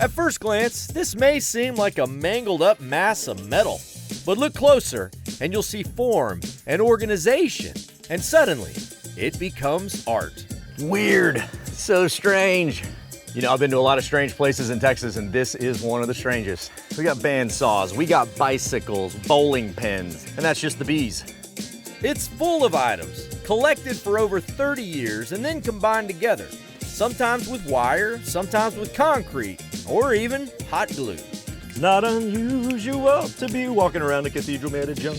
At first glance, this may seem like a mangled up mass of metal, but look closer and you'll see form and organization, and suddenly it becomes art. Weird, so strange. You know, I've been to a lot of strange places in Texas, and this is one of the strangest. We got bandsaws, we got bicycles, bowling pins, and that's just the bees. It's full of items, collected for over 30 years and then combined together, sometimes with wire, sometimes with concrete, or even hot glue. Not unusual to be walking around a cathedral made of junk.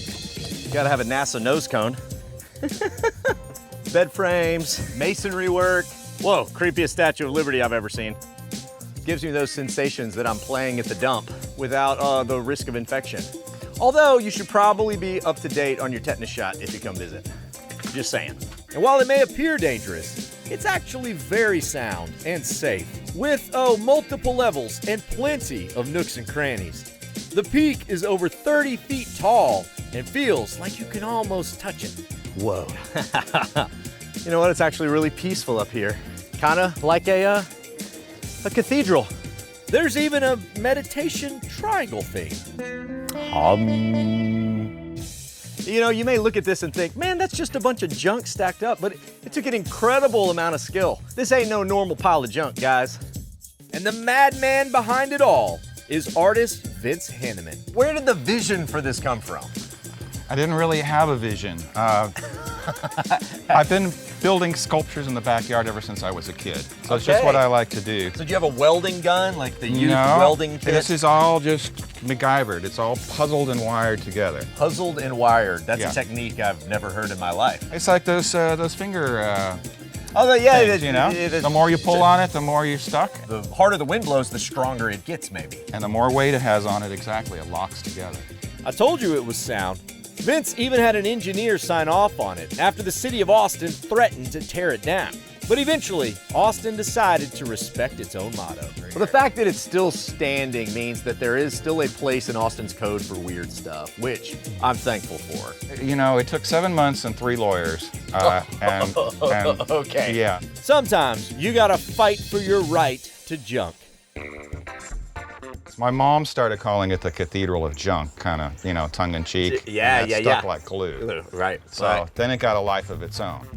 You gotta have a NASA nose cone. Bed frames, masonry work. Whoa, creepiest Statue of Liberty I've ever seen. Gives me those sensations that I'm playing at the dump without the risk of infection. Although you should probably be up to date on your tetanus shot if you come visit. Just saying. And while it may appear dangerous, it's actually very sound and safe, with multiple levels and plenty of nooks and crannies. The peak is over 30 feet tall and feels like you can almost touch it. Whoa. You know what? It's actually really peaceful up here. Kinda like a cathedral. There's even a meditation triangle thing. You know, you may look at this and think, man, that's just a bunch of junk stacked up, but it took an incredible amount of skill. This ain't no normal pile of junk, guys. And the madman behind it all is artist Vince Hanneman. Where did the vision for this come from? I didn't really have a vision. I've been building sculptures in the backyard ever since I was a kid. So it's just what I like to do. So do you have a welding gun, like the youth No, welding kit? This is all just MacGyvered. It's all puzzled and wired together. Puzzled and wired. That's a technique I've never heard in my life. It's like those finger things, you know? The more you pull on it, the more you're stuck. The harder the wind blows, the stronger it gets, maybe. And the more weight it has on it, exactly, it locks together. I told you it was sound. Vince even had an engineer sign off on it after the city of Austin threatened to tear it down. But eventually, Austin decided to respect its own motto. Well, the fact that it's still standing means that there is still a place in Austin's code for weird stuff, which I'm thankful for. You know, it took 7 months and 3 lawyers. And okay. Yeah. Sometimes you gotta fight for your right to junk. My mom started calling it the Cathedral of Junk, kind of, you know, tongue-in-cheek. Stuck like glue. Right. So then it got a life of its own.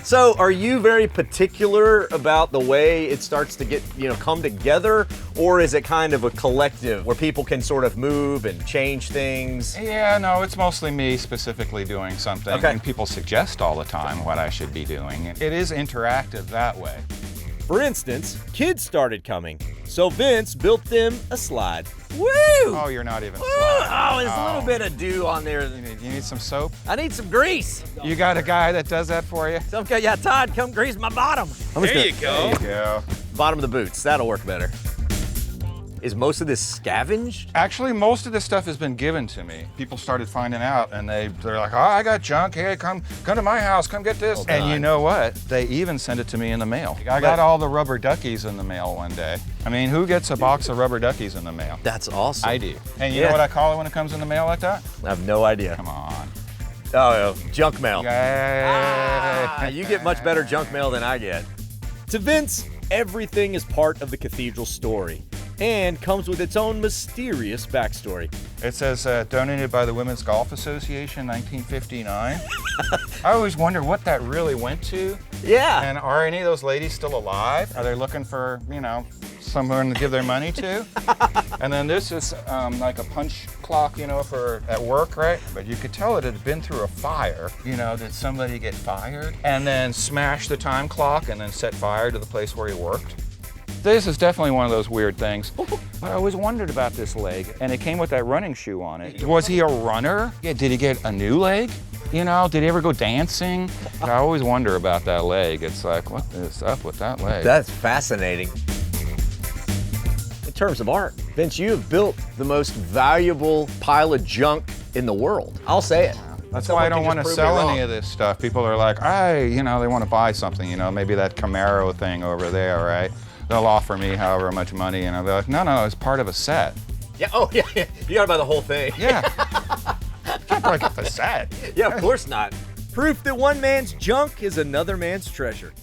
So are you very particular about the way it starts to get, come together? Or is it kind of a collective where people can sort of move and change things? Yeah, no, it's mostly me specifically doing something. Okay. And people suggest all the time what I should be doing. It is interactive that way. For instance, kids started coming, so Vince built them a slide. Woo! Oh, you're not even Oh, there's a little bit of dew on there. You need some soap? I need some grease. You got a guy that does that for you? Yeah, Todd, come grease my bottom. There you go. There you go. Bottom of the boots, that'll work better. Is most of this scavenged? Actually, most of this stuff has been given to me. People started finding out, and they're like, oh, I got junk. Hey, come to my house. Come get this. Oh, and you know what? They even send it to me in the mail. I got all the rubber duckies in the mail one day. I mean, who gets a box of rubber duckies in the mail? That's awesome. I do. And you know what I call it when it comes in the mail like that? I have no idea. Come on. Oh, junk mail. Yay. You get much better junk mail than I get. To Vince, everything is part of the cathedral story and comes with its own mysterious backstory. It says donated by the Women's Golf Association, 1959. I always wonder what that really went to. Yeah. And are any of those ladies still alive? Are they looking for, someone to give their money to? And then this is like a punch clock, for at work, right? But you could tell it had been through a fire. Did somebody get fired? And then smash the time clock and then set fire to the place where he worked? This is definitely one of those weird things. But I always wondered about this leg, and it came with that running shoe on it. Was he a runner? Yeah, did he get a new leg? Did he ever go dancing? I always wonder about that leg. It's like, what is up with that leg? That's fascinating. In terms of art, Vince, you have built the most valuable pile of junk in the world. I'll say it. That's why I don't want to sell any of this stuff. People are like, they want to buy something, maybe that Camaro thing over there, right? They'll offer me however much money, and I'll be like, no, it's part of a set. Yeah, yeah. You gotta buy the whole thing. Yeah. Can't break up the set. Yeah, of course not. Proof that one man's junk is another man's treasure.